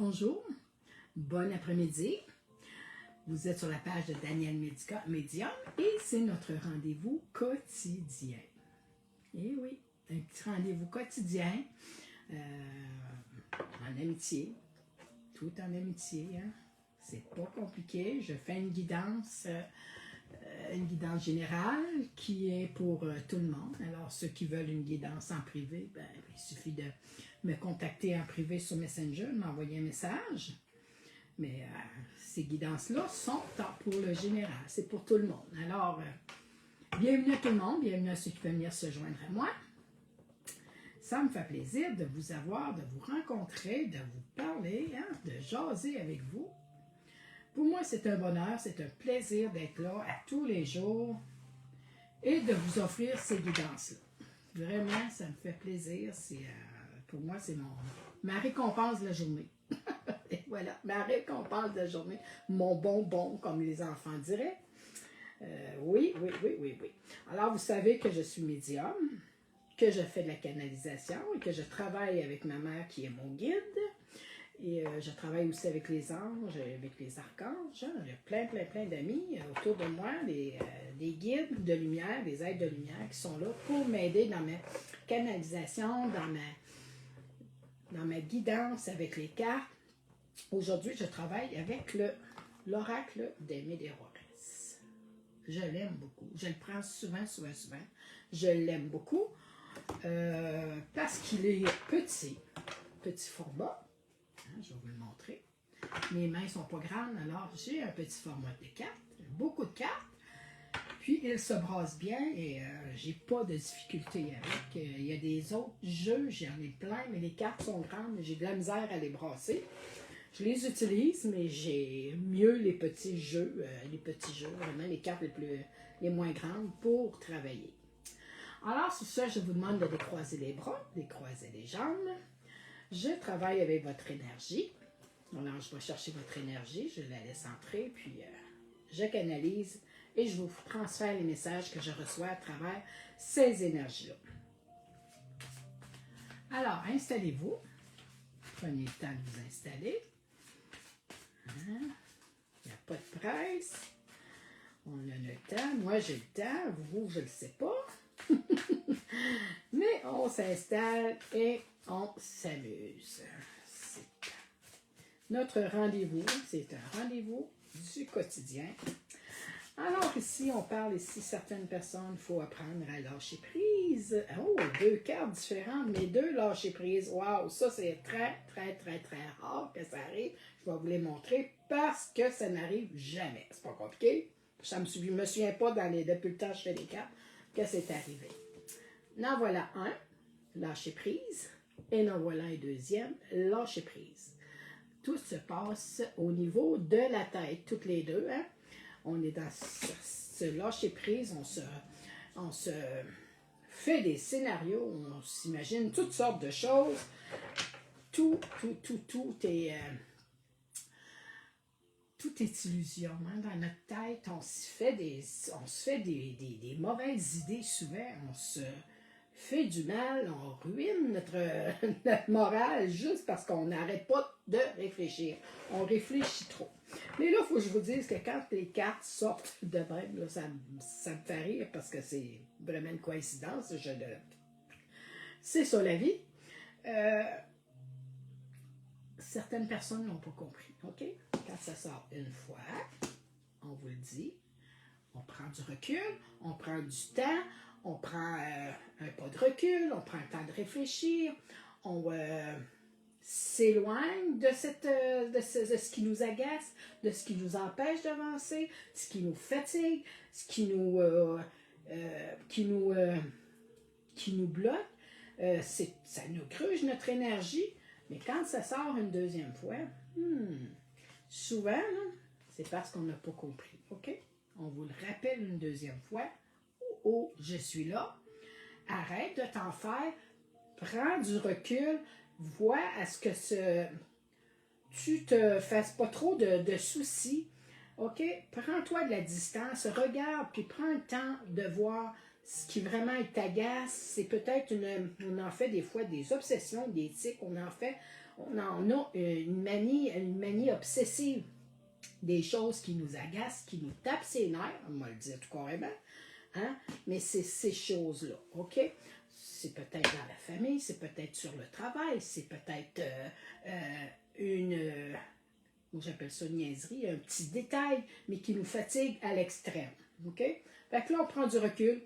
Bonjour, bon après-midi. Vous êtes sur la page de Daniel Médium et c'est notre rendez-vous quotidien. Et oui, un petit rendez-vous quotidien en amitié, tout en amitié. Hein? C'est pas compliqué. Je fais une guidance générale qui est pour tout le monde. Alors, ceux qui veulent une guidance en privé, ben, il suffit de me contacter en privé sur Messenger, m'envoyer un message. Mais ces guidances-là sont pour le général, c'est pour tout le monde. Alors, bienvenue à tout le monde, bienvenue à ceux qui veulent venir se joindre à moi. Ça me fait plaisir de vous avoir, de vous rencontrer, de vous parler, hein, de jaser avec vous. Pour moi, c'est un bonheur, c'est un plaisir d'être là à tous les jours et de vous offrir ces guidances-là. Vraiment, ça me fait plaisir. Pour moi, c'est ma récompense de la journée. Et voilà, ma récompense de la journée, mon bonbon, comme les enfants diraient. Oui. Alors, vous savez que je suis médium, que je fais de la canalisation et que je travaille avec ma mère qui est mon guide. Et je travaille aussi avec les anges, avec les archanges. J'ai plein d'amis autour de moi, des guides de lumière, des êtres de lumière qui sont là pour m'aider dans ma canalisation, dans ma guidance avec les cartes. Aujourd'hui, je travaille avec l'oracle des Médérois. Je l'aime beaucoup. Je le prends souvent. Je l'aime beaucoup parce qu'il est petit format. Je vais vous le montrer. Mes mains ne sont pas grandes, alors j'ai un petit format de cartes, beaucoup de cartes. Puis il se brasse bien et j'ai pas de difficulté avec. Il y a des autres jeux, j'en ai plein, mais les cartes sont grandes, j'ai de la misère à les brasser. Je les utilise, mais j'ai mieux les petits jeux, vraiment les cartes les moins grandes pour travailler. Alors, sur ça, je vous demande de décroiser les bras, décroiser les jambes. Je travaille avec votre énergie. Alors, je vais chercher votre énergie, je la laisse entrer, puis je canalise et je vous transfère les messages que je reçois à travers ces énergies-là. Alors, installez-vous. Prenez le temps de vous installer. Il n'y a pas de presse. On a le temps. Moi, j'ai le temps. Vous, je ne le sais pas. Mais on s'installe et on s'amuse. Notre rendez-vous, c'est un rendez-vous du quotidien. Alors ici, on parle ici, certaines personnes, il faut apprendre à lâcher prise. Oh, deux cartes différentes, mais deux lâcher prise. Wow, ça c'est très rare que ça arrive. Je vais vous les montrer parce que ça n'arrive jamais. C'est pas compliqué. Je me souviens pas depuis le temps que je fais les cartes que c'est arrivé. En voilà un, lâcher prise. Et en voilà un deuxième, lâcher prise. Tout se passe au niveau de la tête, toutes les deux. Hein? On est dans ce lâcher-prise, on se fait des scénarios, on s'imagine toutes sortes de choses. Tout est illusion. Hein? Dans notre tête, on se fait des mauvaises idées souvent. On se fait du mal, on ruine notre morale juste parce qu'on n'arrête pas de réfléchir. On réfléchit trop. Mais là, il faut que je vous dise que quand les cartes sortent de même, là, ça me fait rire parce que c'est vraiment une coïncidence. C'est ça la vie. Certaines personnes n'ont pas compris. OK? Quand ça sort une fois, on vous le dit, on prend du recul, on prend du temps, on prend un pas de recul, on prend le temps de réfléchir, on s'éloigne de ce qui nous agace, de ce qui nous empêche d'avancer, ce qui nous fatigue, ce qui nous bloque. Ça nous gruge notre énergie, mais quand ça sort une deuxième fois, souvent, c'est parce qu'on n'a pas compris. OK? On vous le rappelle une deuxième fois. Oh, je suis là. Arrête de t'en faire. Prends du recul. Vois à ce que tu te fasses pas trop de soucis. OK? Prends-toi de la distance. Regarde, puis prends le temps de voir ce qui vraiment t'agace. C'est peut-être on en fait des fois des obsessions, des tics. on en a une manie obsessive. Des choses qui nous agacent, qui nous tapent ses nerfs, on va le dire tout carrément, hein? Mais c'est ces choses-là, OK? C'est peut-être dans la famille, c'est peut-être sur le travail, c'est peut-être j'appelle ça une niaiserie, un petit détail, mais qui nous fatigue à l'extrême, OK? Fait que là, on prend du recul,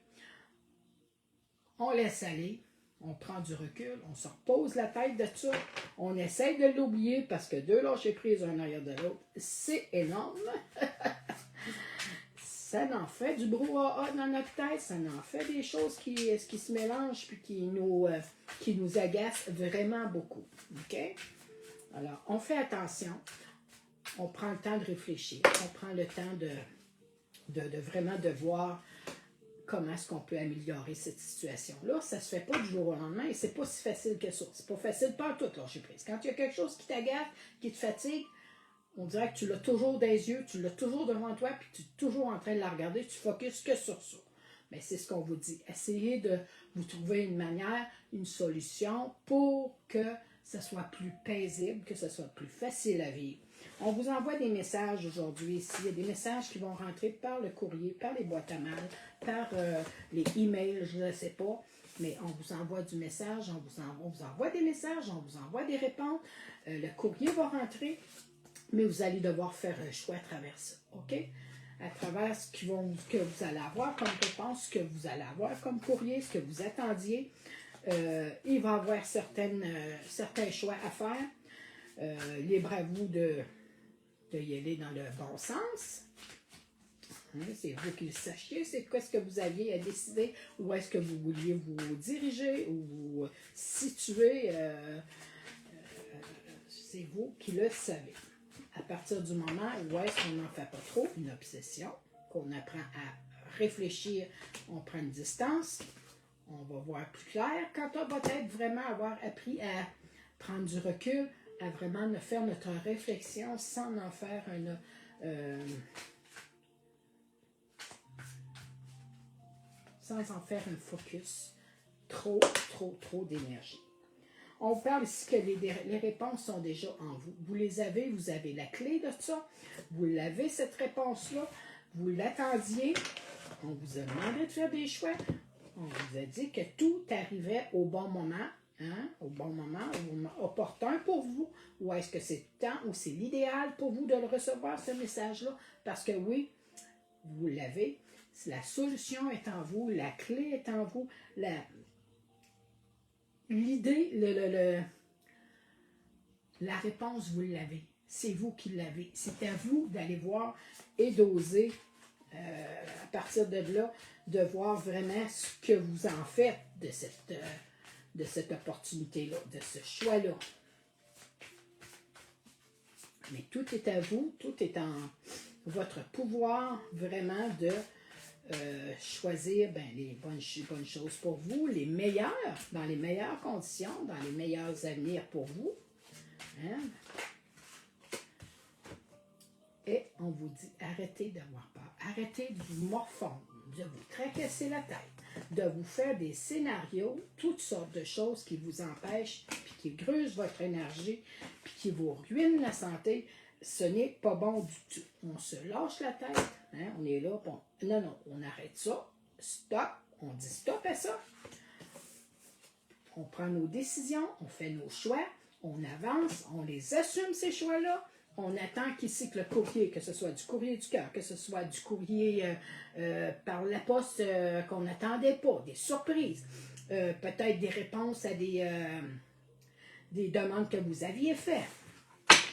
on laisse aller, on prend du recul, on se repose la tête de ça, on essaye de l'oublier parce que deux lâcher prise un arrière de l'autre, c'est énorme. Ça en fait du brouhaha dans notre tête, ça en fait des choses qui se mélangent puis qui nous agacent vraiment beaucoup. OK? Alors, on fait attention, on prend le temps de réfléchir, on prend le temps de vraiment de voir comment est-ce qu'on peut améliorer cette situation-là. Ça ne se fait pas du jour au lendemain et c'est pas si facile que ça. C'est pas facile pas tout, lâcher prise. Quand il y a quelque chose qui t'agace, qui te fatigue, on dirait que tu l'as toujours dans les yeux, tu l'as toujours devant toi, puis tu es toujours en train de la regarder, tu focuses que sur ça. Mais c'est ce qu'on vous dit. Essayez de vous trouver une manière, une solution pour que ce soit plus paisible, que ce soit plus facile à vivre. On vous envoie des messages aujourd'hui ici. Il y a des messages qui vont rentrer par le courrier, par les boîtes à mal, par les emails, je ne sais pas. Mais on vous envoie du message, on vous envoie des messages, on vous envoie des réponses. Le courrier va rentrer, mais vous allez devoir faire un choix à travers ça. OK? À travers que vous allez avoir comme réponse, ce que vous allez avoir comme courrier, ce que vous attendiez. Il va y avoir certains choix à faire. Libre à vous de y aller dans le bon sens. Hein, c'est vous qui le sachiez, c'est quoi ce que vous aviez à décider, où est-ce que vous vouliez vous diriger ou vous situer. C'est vous qui le savez. À partir du moment où est-ce qu'on n'en fait pas trop, une obsession, qu'on apprend à réfléchir, on prend une distance, on va voir plus clair. Quand on va peut-être vraiment avoir appris à prendre du recul, à vraiment faire notre réflexion sans en faire un focus, trop d'énergie. On parle ici que les réponses sont déjà en vous. Vous les avez, vous avez la clé de ça. Vous l'avez, cette réponse-là. Vous l'attendiez. On vous a demandé de faire des choix. On vous a dit que tout arrivait au bon moment, hein, au bon moment opportun pour vous. Ou est-ce que c'est le temps ou c'est l'idéal pour vous de le recevoir, ce message-là? Parce que oui, vous l'avez. La solution est en vous. La clé est en vous. L'idée, la réponse, vous l'avez. C'est vous qui l'avez. C'est à vous d'aller voir et d'oser, à partir de là, de voir vraiment ce que vous en faites de cette opportunité-là, de ce choix-là. Mais tout est à vous, tout est en votre pouvoir vraiment de choisir les bonnes choses pour vous, les meilleures, dans les meilleures conditions, dans les meilleurs avenirs pour vous. Hein? Et on vous dit, arrêtez d'avoir peur, arrêtez de vous morfondre, de vous tracasser la tête, de vous faire des scénarios, toutes sortes de choses qui vous empêchent, puis qui grusent votre énergie, puis qui vous ruinent la santé. Ce n'est pas bon du tout. On se lâche la tête, hein? On est là, non, on arrête ça, stop, on dit stop à ça. On prend nos décisions, on fait nos choix, on avance, on les assume ces choix-là. On attend qu'ici que le courrier, que ce soit du courrier du cœur, que ce soit du courrier par la poste qu'on n'attendait pas, des surprises, peut-être des réponses à des demandes que vous aviez faites.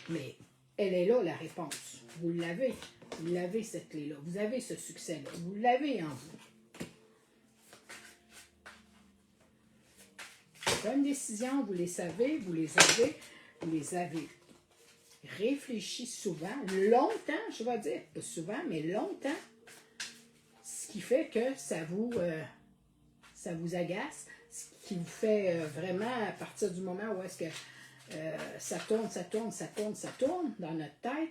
Mais elle est là, la réponse. Vous l'avez cette clé-là, vous avez ce succès-là, vous l'avez en vous. Bonne décision, vous les savez, vous les avez réfléchi souvent, longtemps, je vais dire, pas souvent, mais longtemps, ce qui fait que ça vous agace, ce qui vous fait vraiment, à partir du moment où est-ce que ça tourne dans notre tête,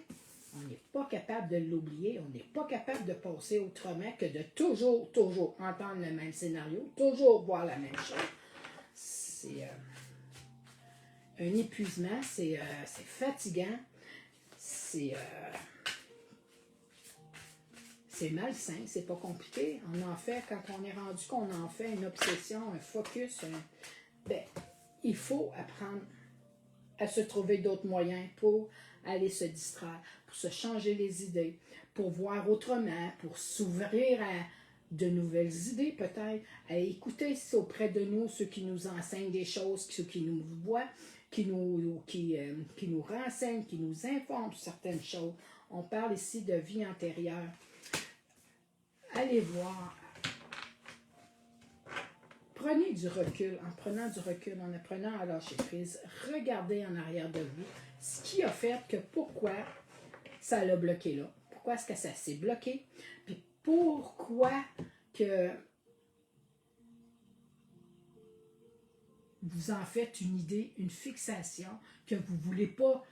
on n'est pas capable de l'oublier, on n'est pas capable de passer autrement que de toujours entendre le même scénario, toujours voir la même chose. un épuisement, c'est fatigant, c'est malsain, c'est pas compliqué. On en fait, quand on est rendu qu'on en fait une obsession, un focus, ben, il faut apprendre à se trouver d'autres moyens pour aller se distraire, pour se changer les idées, pour voir autrement, pour s'ouvrir à de nouvelles idées peut-être, à écouter auprès de nous ceux qui nous enseignent des choses, ceux qui nous voient, qui nous renseignent, qui nous informent sur certaines choses. On parle ici de vie antérieure. Allez voir. Prenez du recul. En prenant du recul, en apprenant à lâcher prise, regardez en arrière de vous ce qui a fait que pourquoi ça l'a bloqué là. Pourquoi est-ce que ça s'est bloqué? Puis pourquoi que vous en faites une idée, une fixation, que vous ne voulez pas,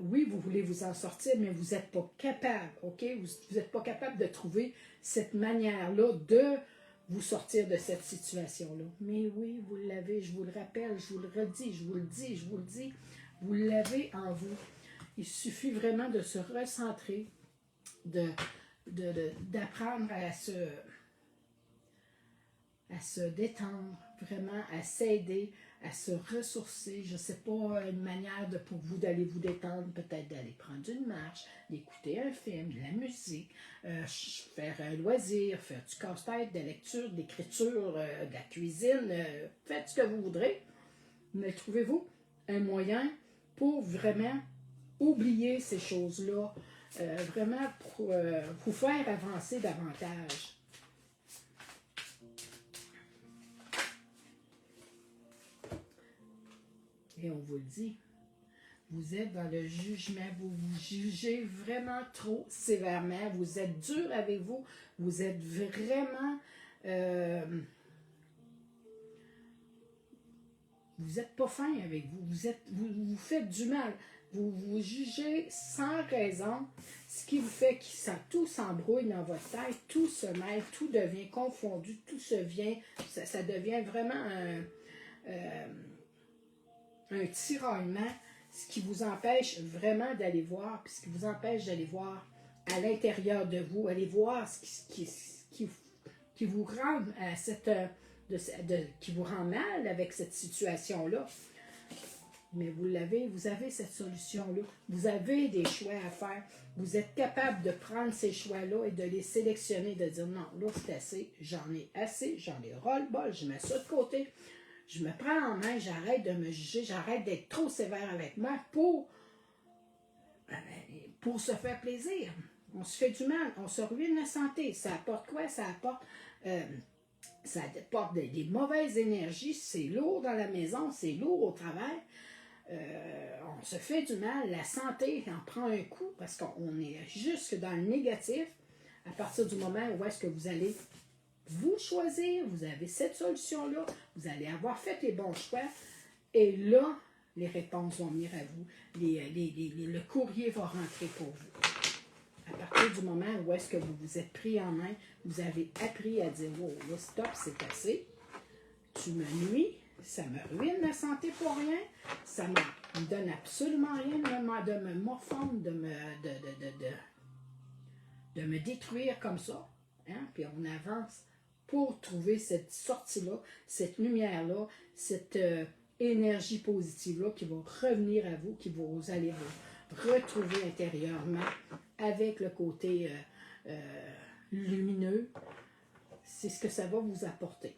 oui, vous voulez vous en sortir, mais vous n'êtes pas capable, OK? Vous n'êtes pas capable de trouver cette manière-là de vous sortir de cette situation-là. Mais oui, vous l'avez, je vous le rappelle, je vous le redis, je vous le dis, je vous le dis, vous l'avez en vous. Il suffit vraiment de se recentrer, d'apprendre à se détendre, vraiment à s'aider, à se ressourcer. Je ne sais pas, une manière pour vous d'aller vous détendre, peut-être d'aller prendre une marche, d'écouter un film, de la musique, faire un loisir, faire du casse-tête, de la lecture, de l'écriture, de la cuisine, faites ce que vous voudrez, mais trouvez-vous un moyen pour vraiment oublier ces choses-là, vraiment pour vous faire avancer davantage. Et on vous le dit, vous êtes dans le jugement, vous vous jugez vraiment trop sévèrement, vous êtes dur avec vous, vous êtes vraiment... vous n'êtes pas fin avec vous, vous faites du mal, vous vous jugez sans raison, ce qui vous fait que tout s'embrouille dans votre tête, tout se mêle, tout devient confondu, tout ça devient vraiment un tiraillement, ce qui vous empêche vraiment d'aller voir, puis ce qui vous empêche d'aller voir à l'intérieur de vous, aller voir ce qui vous rend à qui vous rend mal avec cette situation-là. Mais vous avez cette solution-là. Vous avez des choix à faire. Vous êtes capable de prendre ces choix-là et de les sélectionner, de dire non, là c'est assez, j'en ai ras-le-bol, je mets ça de côté. Je me prends en main, j'arrête de me juger, j'arrête d'être trop sévère avec moi pour se faire plaisir. On se fait du mal, on se ruine la santé. Ça apporte quoi? Ça apporte des mauvaises énergies, c'est lourd dans la maison, c'est lourd au travail. On se fait du mal, la santé en prend un coup parce qu'on est jusque dans le négatif à partir du moment où est-ce que vous allez vous choisir, vous avez cette solution-là, vous allez avoir fait les bons choix, et là, les réponses vont venir à vous, le courrier va rentrer pour vous. À partir du moment où est-ce que vous vous êtes pris en main, vous avez appris à dire « Wow, là, stop, c'est assez, tu me nuis, ça me ruine la santé pour rien, ça me donne absolument rien de me morfondre, de me détruire comme ça. » Hein? Puis on avance pour trouver cette sortie-là, cette lumière-là, cette énergie positive-là qui va revenir à vous, vous allez vous retrouver intérieurement avec le côté lumineux. C'est ce que ça va vous apporter.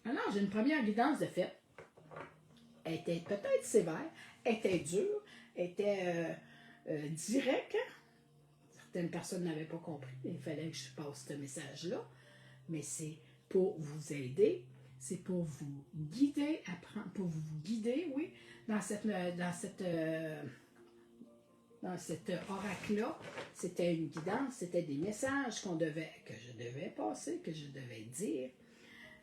Alors, j'ai une première guidance de fait. Elle était peut-être sévère, elle était dure, elle était directe. Certaines personnes n'avaient pas compris. Il fallait que je passe ce message-là. Mais c'est pour vous aider, c'est pour vous guider, pour vous guider, oui, dans cet oracle-là. C'était une guidance, c'était des messages que je devais passer, que je devais dire.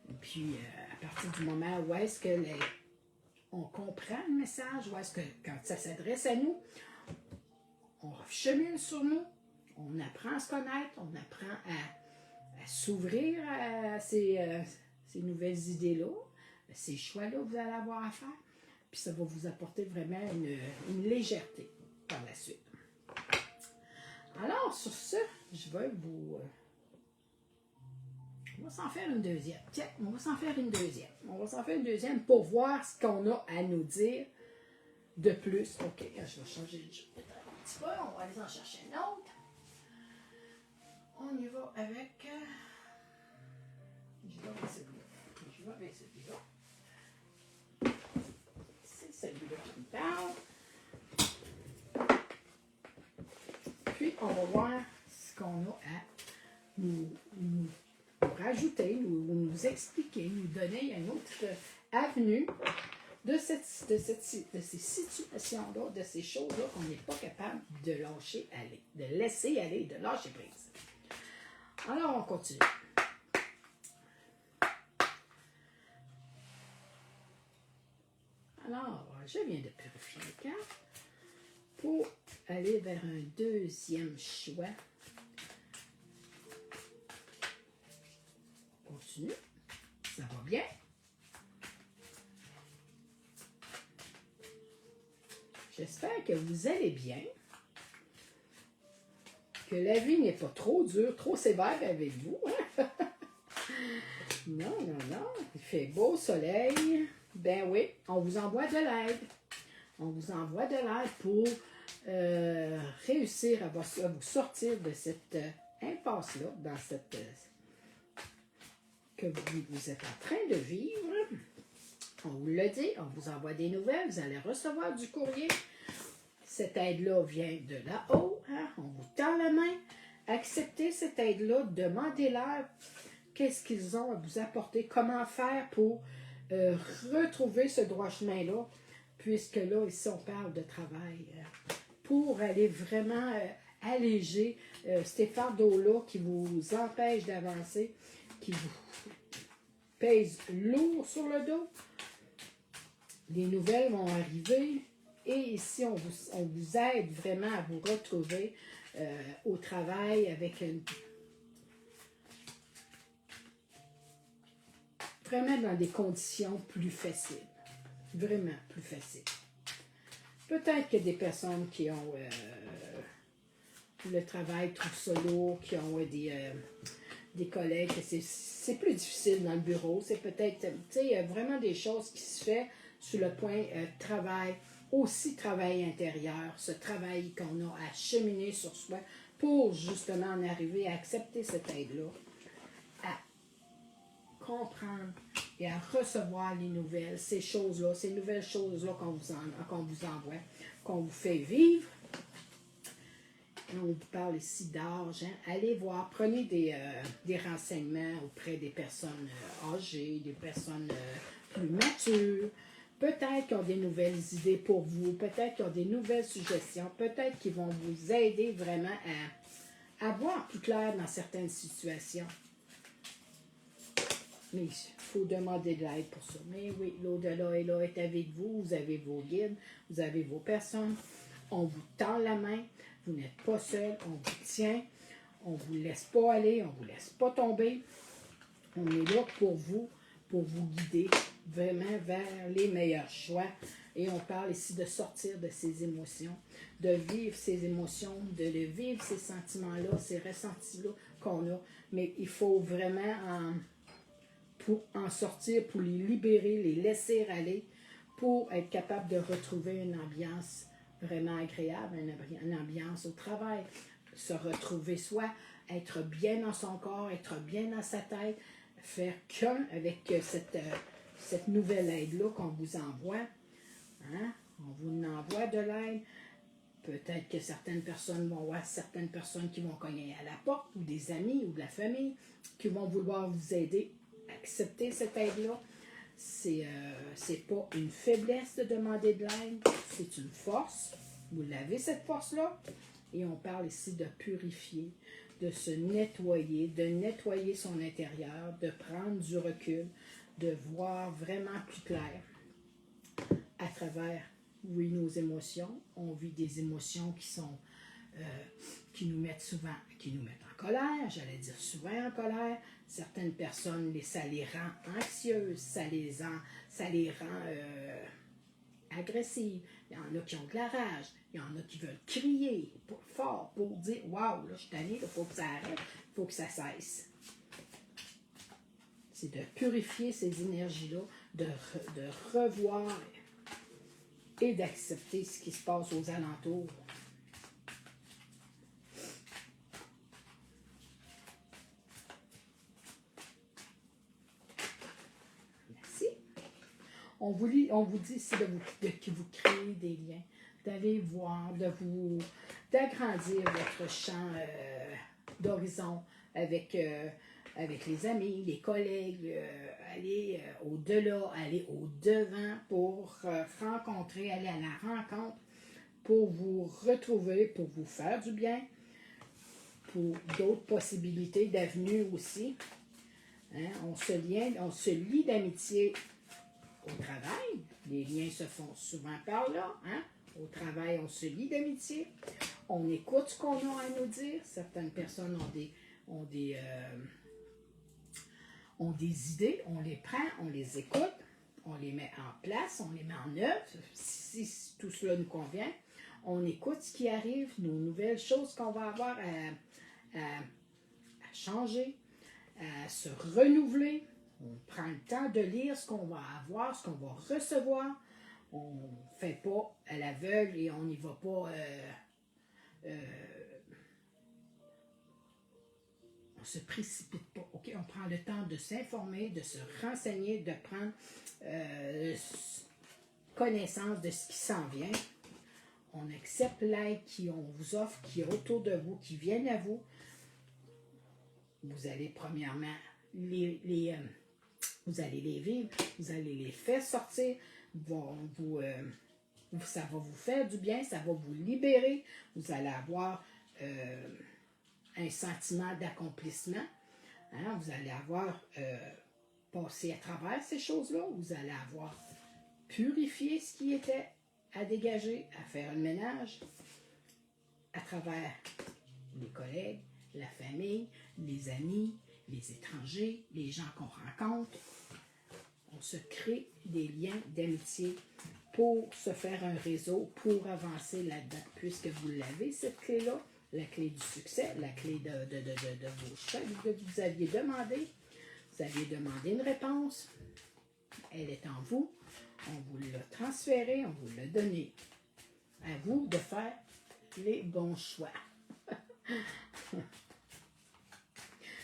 Et puis, à partir du moment où est-ce que on comprend le message, où est-ce que quand ça s'adresse à nous, on chemine sur nous, on apprend à se connaître, on apprend à s'ouvrir à ces nouvelles idées-là, ces choix-là que vous allez avoir à faire. puis ça va vous apporter vraiment une légèreté par la suite. Alors, sur ce, je vais vous... on va s'en faire une deuxième. Tiens, on va s'en faire une deuxième. On va s'en faire une deuxième pour voir ce qu'on a à nous dire de plus. OK, je vais changer de jeu peut-être un petit peu. On va aller en chercher un autre. On y va avec... je vais avec celui-là. Je vais avec celui-là. C'est celui-là qui me parle. Puis, on va voir ce qu'on a à nous rajouter, nous expliquer, nous donner une autre avenue de ces situations-là, de ces choses-là qu'on n'est pas capable de lâcher aller, de laisser aller, de lâcher prise. Alors, on continue. Alors, je viens de purifier les cartes pour aller vers un deuxième choix. Continue. Ça va bien. J'espère que vous allez bien. Que la vie n'est pas trop dure, trop sévère avec vous. Hein? Non, non, non. Il fait beau soleil. Ben oui, on vous envoie de l'aide. On vous envoie de l'aide pour réussir à vous sortir de cette impasse-là, dans cette que vous êtes en train de vivre. On vous le dit, on vous envoie des nouvelles, vous allez recevoir du courrier. Cette aide-là vient de là-haut. Hein? On vous tend la main. Acceptez cette aide-là, demandez-leur qu'est-ce qu'ils ont à vous apporter, comment faire pour retrouver ce droit chemin-là, puisque là, ici, on parle de travail, pour aller vraiment alléger ces fardeaux-là qui vous empêchent d'avancer, qui vous pèsent lourd sur le dos. Les nouvelles vont arriver et ici, on vous aide vraiment à vous retrouver au travail avec vraiment dans des conditions plus faciles. Vraiment plus faciles. Peut-être que des personnes qui ont le travail trouvent ça lourd, qui ont des collègues, que c'est plus difficile dans le bureau. C'est peut-être, tu sais, il y a vraiment des choses qui se font sur le point travail, aussi travail intérieur, ce travail qu'on a à cheminer sur soi pour justement en arriver à accepter cette aide-là, à comprendre et à recevoir les nouvelles, ces choses-là, ces nouvelles choses-là qu'on vous envoie, qu'on vous fait vivre. Et on vous parle ici d'âge. Hein? Allez voir, prenez des renseignements auprès des personnes âgées, des personnes plus matures. Peut-être qu'ils ont des nouvelles idées pour vous, peut-être qu'ils ont des nouvelles suggestions, peut-être qu'ils vont vous aider vraiment à voir plus clair dans certaines situations. Mais il faut demander de l'aide pour ça. Mais oui, l'au-delà est là, est avec vous. Vous avez vos guides, vous avez vos personnes. On vous tend la main. Vous n'êtes pas seul. On vous tient. On ne vous laisse pas aller. On ne vous laisse pas tomber. On est là pour vous guider vraiment vers les meilleurs choix. Et on parle ici de sortir de ces émotions, de vivre ces émotions, de vivre ces sentiments-là, ces ressentis-là qu'on a. Mais il faut vraiment pour en sortir, pour les libérer, les laisser aller, pour être capable de retrouver une ambiance vraiment agréable, une ambiance au travail, se retrouver soi, être bien dans son corps, être bien dans sa tête, faire qu'un avec cette nouvelle aide-là qu'on vous envoie. Hein? On vous envoie de l'aide. Peut-être que certaines personnes vont voir certaines personnes qui vont cogner à la porte, ou des amis, ou de la famille, qui vont vouloir vous aider. Accepter cette aide-là. C'est pas une faiblesse de demander de l'aide, c'est une force. Vous l'avez, cette force-là. Et on parle ici de purifier, de se nettoyer, de nettoyer son intérieur, de prendre du recul, de voir vraiment plus clair à travers, oui, nos émotions. On vit des émotions qui nous mettent souvent, qui nous mettent en colère, j'allais dire souvent en colère. Certaines personnes, ça les rend anxieuses, ça les rend agressives, il y en a qui ont de la rage, il y en a qui veulent crier fort pour dire « Wow, là, je suis tannée, il faut que ça arrête, il faut que ça cesse. » C'est de purifier ces énergies-là, de revoir et d'accepter ce qui se passe aux alentours. Merci. On vous dit ici que vous créez des liens, d'aller voir, d'agrandir votre champ d'horizon avec les amis, les collègues, aller au-delà, aller au-devant pour rencontrer, aller à la rencontre, pour vous retrouver, pour vous faire du bien, pour d'autres possibilités d'avenue aussi. Hein? On se lie d'amitié au travail. Les liens se font souvent par là. Hein? Au travail, on se lie d'amitié. On écoute ce qu'on a à nous dire. Certaines personnes ont des idées, on les prend, on les écoute, on les met en place, on les met en œuvre, si tout cela nous convient. On écoute ce qui arrive, nos nouvelles choses qu'on va avoir à changer, à se renouveler. On prend le temps de lire ce qu'on va avoir, ce qu'on va recevoir. On ne fait pas à l'aveugle et on n'y va pas... on ne se précipite pas, ok? On prend le temps de s'informer, de se renseigner, de prendre connaissance de ce qui s'en vient. On accepte l'aide qu'on vous offre, qui est autour de vous, qui viennent à vous. Vous allez premièrement vous allez les vivre, vous allez les faire sortir, ça va vous faire du bien, ça va vous libérer, vous allez avoir un sentiment d'accomplissement. Hein? Vous allez avoir passé à travers ces choses-là. Vous allez avoir purifié ce qui était à dégager, à faire le ménage à travers les collègues, la famille, les amis, les étrangers, les gens qu'on rencontre. On se crée des liens d'amitié pour se faire un réseau, pour avancer là-dedans, puisque vous l'avez, cette clé-là. La clé du succès, la clé de vos choix que vous aviez demandé. Vous aviez demandé une réponse. Elle est en vous. On vous l'a transférée, on vous l'a donnée. À vous de faire les bons choix.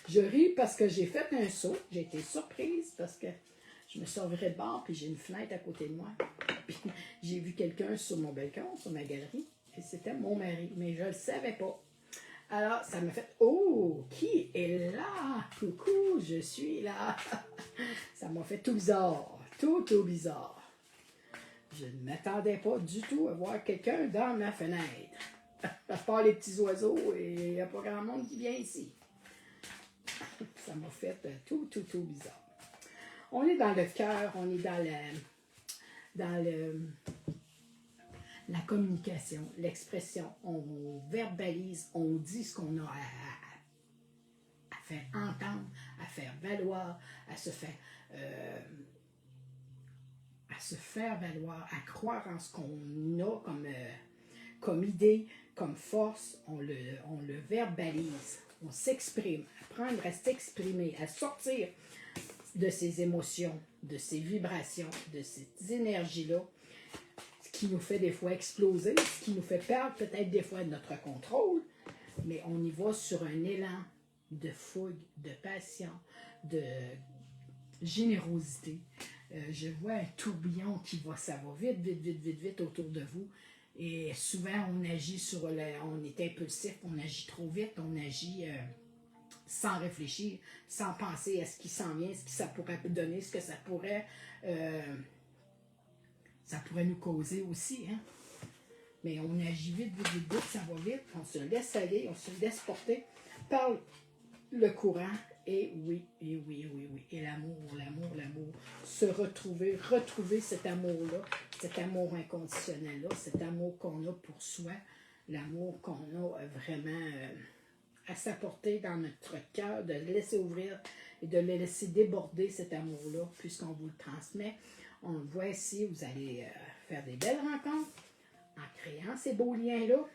Je ris parce que j'ai fait un saut. J'ai été surprise parce que je me servirais de bord puis j'ai une fenêtre à côté de moi. Puis j'ai vu quelqu'un sur mon balcon, sur ma galerie. Et c'était mon mari, mais je ne le savais pas. Alors, ça m'a fait « Oh, qui est là? Coucou, je suis là! » Ça m'a fait tout bizarre, tout bizarre. Je ne m'attendais pas du tout à voir quelqu'un dans ma fenêtre. À part les petits oiseaux, et il n'y a pas grand monde qui vient ici. Ça m'a fait tout bizarre. On est dans le cœur, on est dans la communication, l'expression, on verbalise, on dit ce qu'on a à faire entendre, à faire valoir, à se faire valoir, à croire en ce qu'on a comme idée, comme force, on le verbalise, on s'exprime, apprendre à s'exprimer, à sortir de ces émotions, de ces vibrations, de ces énergies-là, qui nous fait des fois exploser, ce qui nous fait perdre peut-être des fois notre contrôle, mais on y va sur un élan de fougue, de passion, de générosité. Je vois un tourbillon ça va vite autour de vous. Et souvent, on agit on est impulsif, on agit trop vite, on agit sans réfléchir, sans penser à ce qui s'en vient, ce que ça pourrait donner, ce que ça pourrait nous causer aussi, hein? Mais on agit vite, ça va vite, on se laisse aller, on se laisse porter par le courant, et oui, et l'amour, se retrouver cet amour-là, cet amour inconditionnel-là, cet amour qu'on a pour soi, l'amour qu'on a vraiment à sa portée dans notre cœur, de le laisser ouvrir et de le laisser déborder cet amour-là, puisqu'on vous le transmet. On le voit ici, vous allez faire des belles rencontres en créant ces beaux liens-là,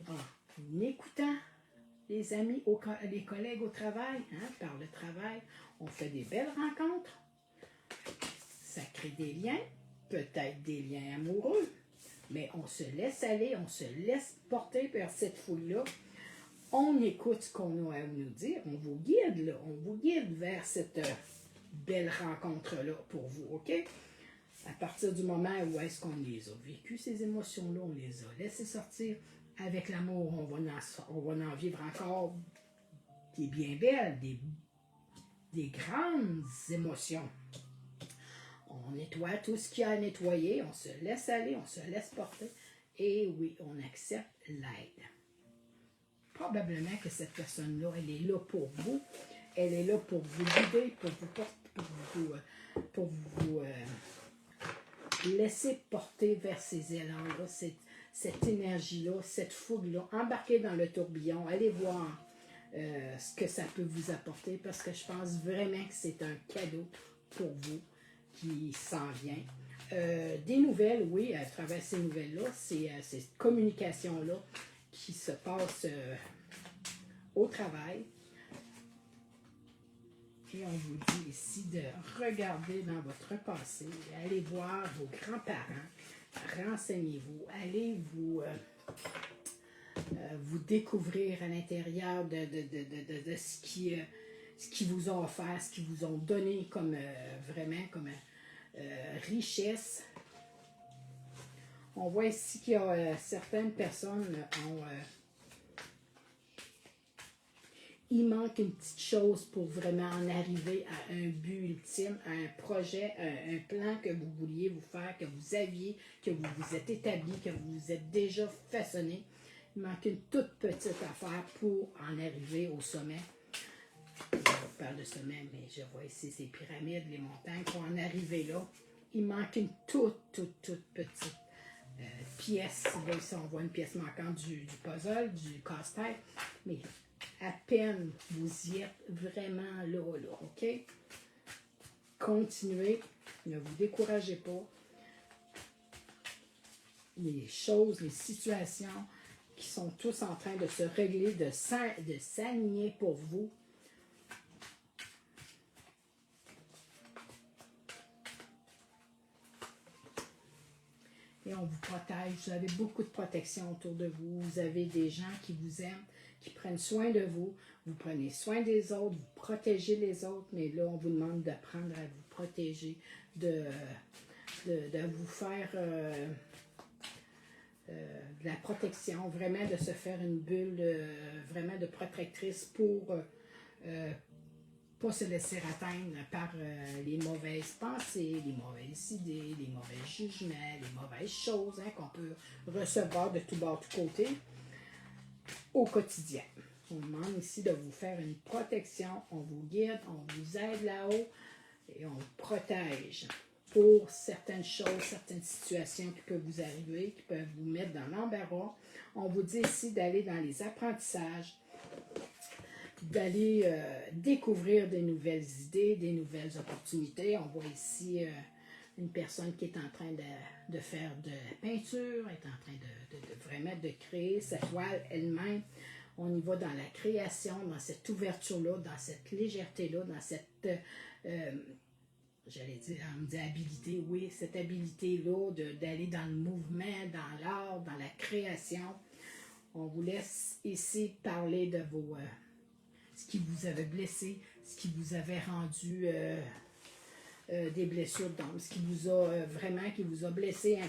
en écoutant les amis, les collègues au travail, hein, par le travail, on fait des belles rencontres. Ça crée des liens, peut-être des liens amoureux, mais on se laisse aller, on se laisse porter vers cette foule-là. On écoute ce qu'on a à nous dire, on vous guide, là, on vous guide vers cette belle rencontre-là pour vous, OK? À partir du moment où est-ce qu'on les a vécues, ces émotions-là, on les a laissées sortir. Avec l'amour, on va en vivre encore des bien belles, des grandes émotions. On nettoie tout ce qu'il y a à nettoyer, on se laisse aller, on se laisse porter. Et oui, on accepte l'aide. Probablement que cette personne-là, elle est là pour vous. Elle est là pour vous guider, pour vous laisser porter vers ces élans-là, cette énergie-là, cette fougue-là. Embarquez dans le tourbillon, allez voir ce que ça peut vous apporter, parce que je pense vraiment que c'est un cadeau pour vous qui s'en vient. Des nouvelles, oui, à travers ces nouvelles-là, c'est cette communication-là qui se passe au travail. Et on vous dit ici de regarder dans votre passé, allez voir vos grands-parents, renseignez-vous, allez vous découvrir à l'intérieur de ce qui vous ont offert, ce qu'ils vous ont donné comme vraiment comme richesse. On voit ici qu'il y a certaines personnes il manque une petite chose pour vraiment en arriver à un but ultime, à un projet, un plan que vous vouliez vous faire, que vous aviez, que vous vous êtes établi, que vous vous êtes déjà façonné. Il manque une toute petite affaire pour en arriver au sommet. Je vous parle de sommet, mais je vois ici ces pyramides, les montagnes. Pour en arriver là, il manque une toute petite pièce. Là, ici, on voit une pièce manquante du puzzle, du casse-tête, mais à peine vous y êtes vraiment là, OK? Continuez, ne vous découragez pas. Les choses, les situations qui sont tous en train de se régler, de s'aligner pour vous. Et on vous protège. Vous avez beaucoup de protection autour de vous. Vous avez des gens qui vous aiment, qui prennent soin de vous. Vous prenez soin des autres, vous protégez les autres. Mais là, on vous demande d'apprendre à vous protéger, de vous faire de la protection, vraiment de se faire une bulle vraiment de protectrice pour pas se laisser atteindre par les mauvaises pensées, les mauvaises idées, les mauvais jugements, les mauvaises choses hein, qu'on peut recevoir de tout bord, tout côté au quotidien. On demande ici de vous faire une protection, on vous guide, on vous aide là-haut et on vous protège pour certaines choses, certaines situations qui peuvent vous arriver, qui peuvent vous mettre dans l'embarras. On vous dit ici d'aller dans les apprentissages, d'aller découvrir des nouvelles idées, des nouvelles opportunités. On voit ici une personne qui est en train de faire de la peinture, est en train de vraiment de créer sa toile elle-même. On y va dans la création, dans cette ouverture-là, dans cette légèreté-là, dans cette, j'allais dire, on me dit habilité, oui, cette habilité-là d'aller dans le mouvement, dans l'art, dans la création. On vous laisse ici parler de vos... ce qui vous avait blessé, ce qui vous avait rendu des blessures d'âme, ce qui vous a vraiment, qui vous a blessé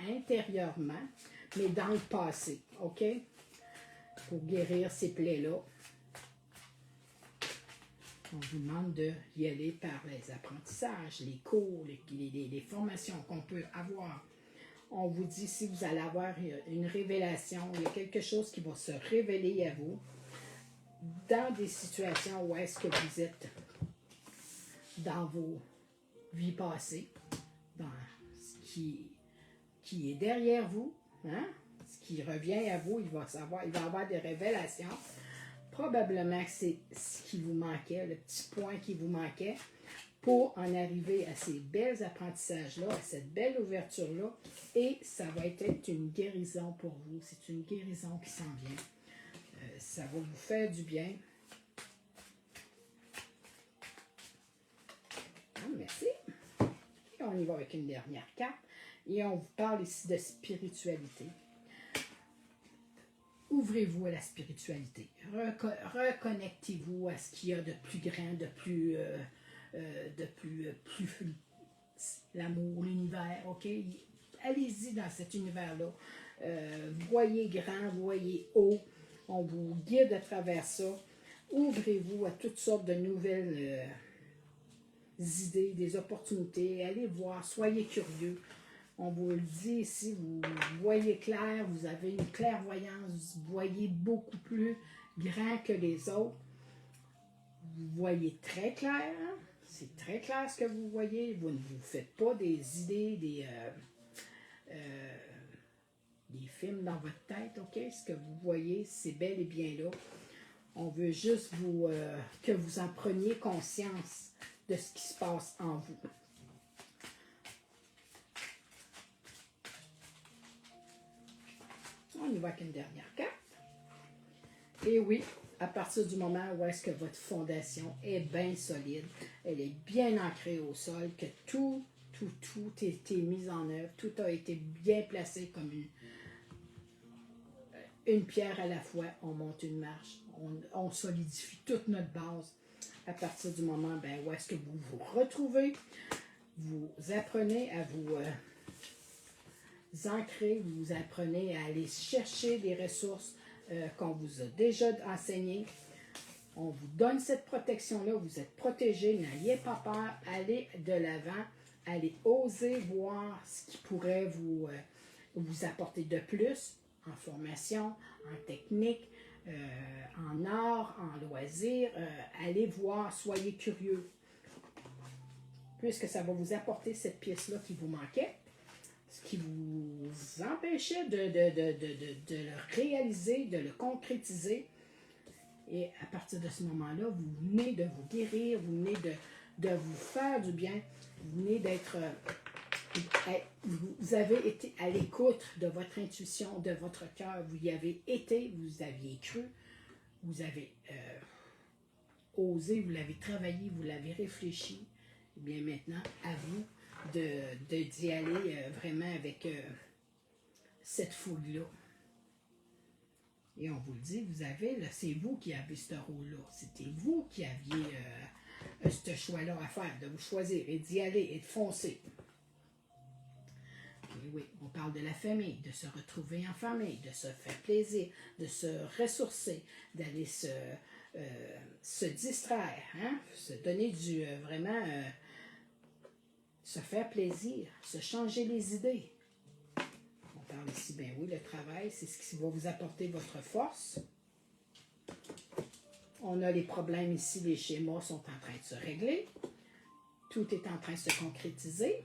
intérieurement, mais dans le passé, OK? Pour guérir ces plaies-là, on vous demande d'y aller par les apprentissages, les cours, les formations qu'on peut avoir. On vous dit si vous allez avoir une révélation, il y a quelque chose qui va se révéler à vous dans des situations où est-ce que vous êtes dans vos vies passées, dans ce qui est derrière vous, hein? ce qui revient à vous, il va savoir, il va avoir des révélations. Probablement que c'est ce qui vous manquait, le petit point qui vous manquait pour en arriver à ces belles apprentissages-là, à cette belle ouverture-là. Et ça va être une guérison pour vous. C'est une guérison qui s'en vient. Ça va vous faire du bien. Merci. Et on y va avec une dernière carte. Et on vous parle ici de spiritualité. Ouvrez-vous à la spiritualité. Reconnectez-vous à ce qu'il y a de plus grand, de plus l'amour, l'univers, ok? Allez-y dans cet univers-là. Voyez grand, voyez haut. On vous guide à travers ça. Ouvrez-vous à toutes sortes de nouvelles idées, des opportunités. Allez voir, soyez curieux. On vous le dit ici, vous voyez clair, vous avez une clairvoyance, vous voyez beaucoup plus grand que les autres. Vous voyez très clair, hein? C'est très clair ce que vous voyez. Vous ne vous faites pas des idées, des films dans votre tête, ok? Ce que vous voyez, c'est bel et bien là. On veut juste que vous en preniez conscience de ce qui se passe en vous. On y va avec une dernière carte. Et oui, à partir du moment où est-ce que votre fondation est bien solide, elle est bien ancrée au sol, que tout a été mis en œuvre, tout a été bien placé comme une pierre à la fois, on monte une marche, on solidifie toute notre base. À partir du moment où est-ce que vous vous retrouvez, vous apprenez à vous ancrer, vous apprenez à aller chercher des ressources qu'on vous a déjà enseignées. On vous donne cette protection-là, vous êtes protégé, n'ayez pas peur, allez de l'avant, allez oser voir ce qui pourrait vous apporter de plus en formation, en technique, en art, en loisirs. Allez voir, soyez curieux. Puisque ça va vous apporter cette pièce-là qui vous manquait, ce qui vous empêchait de le réaliser, de le concrétiser. Et à partir de ce moment-là, vous venez de vous guérir, vous venez de vous faire du bien, vous venez d'être... vous avez été à l'écoute de votre intuition, de votre cœur, vous y avez été, vous aviez cru, vous avez osé, vous l'avez travaillé, vous l'avez réfléchi. Et bien maintenant, à vous d'y aller vraiment avec cette fougue-là. Et on vous le dit, c'est vous qui avez ce rôle-là. C'était vous qui aviez ce choix-là à faire, de vous choisir et d'y aller et de foncer. Et oui, on parle de la famille, de se retrouver en famille, de se faire plaisir, de se ressourcer, d'aller se distraire, hein? Se donner vraiment se faire plaisir, se changer les idées. On parle ici, ben oui, le travail, c'est ce qui va vous apporter votre force. On a les problèmes ici, les schémas sont en train de se régler. Tout est en train de se concrétiser.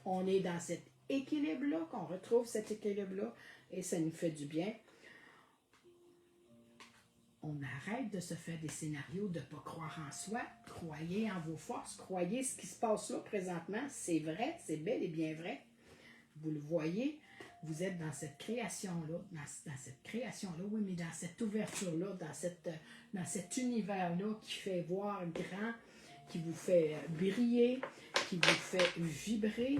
On est dans cet équilibre-là, qu'on retrouve cet équilibre-là, et ça nous fait du bien. On arrête de se faire des scénarios, de ne pas croire en soi. Croyez en vos forces, croyez ce qui se passe là présentement. C'est vrai, c'est bel et bien vrai. Vous le voyez, vous êtes dans cette création-là, dans cette création-là, oui, mais dans cette ouverture-là, dans cet univers-là qui fait voir grand, qui vous fait briller, qui vous fait vibrer.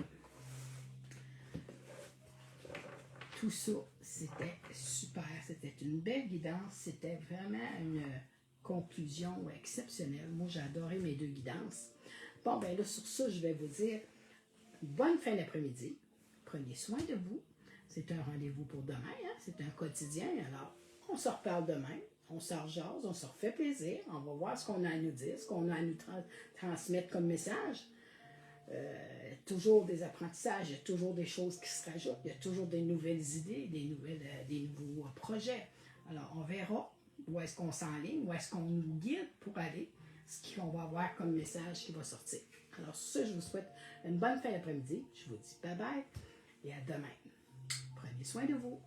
Tout ça, c'était super, c'était une belle guidance, c'était vraiment une conclusion exceptionnelle. Moi, j'ai adoré mes 2 guidances. Bon, ben là, sur ça, je vais vous dire bonne fin d'après-midi. Prenez soin de vous. C'est un rendez-vous pour demain, hein? C'est un quotidien. Alors, on se reparle demain, on se rejase, on se refait plaisir, on va voir ce qu'on a à nous dire, ce qu'on a à nous transmettre comme message. Toujours des apprentissages, il y a toujours des choses qui se rajoutent, il y a toujours des nouvelles idées, des nouveaux projets. Alors, on verra où est-ce qu'on s'enligne, où est-ce qu'on nous guide pour aller, ce qu'on va avoir comme message qui va sortir. Alors, sur ce, je vous souhaite une bonne fin d'après-midi. Je vous dis bye-bye et à demain. Prenez soin de vous.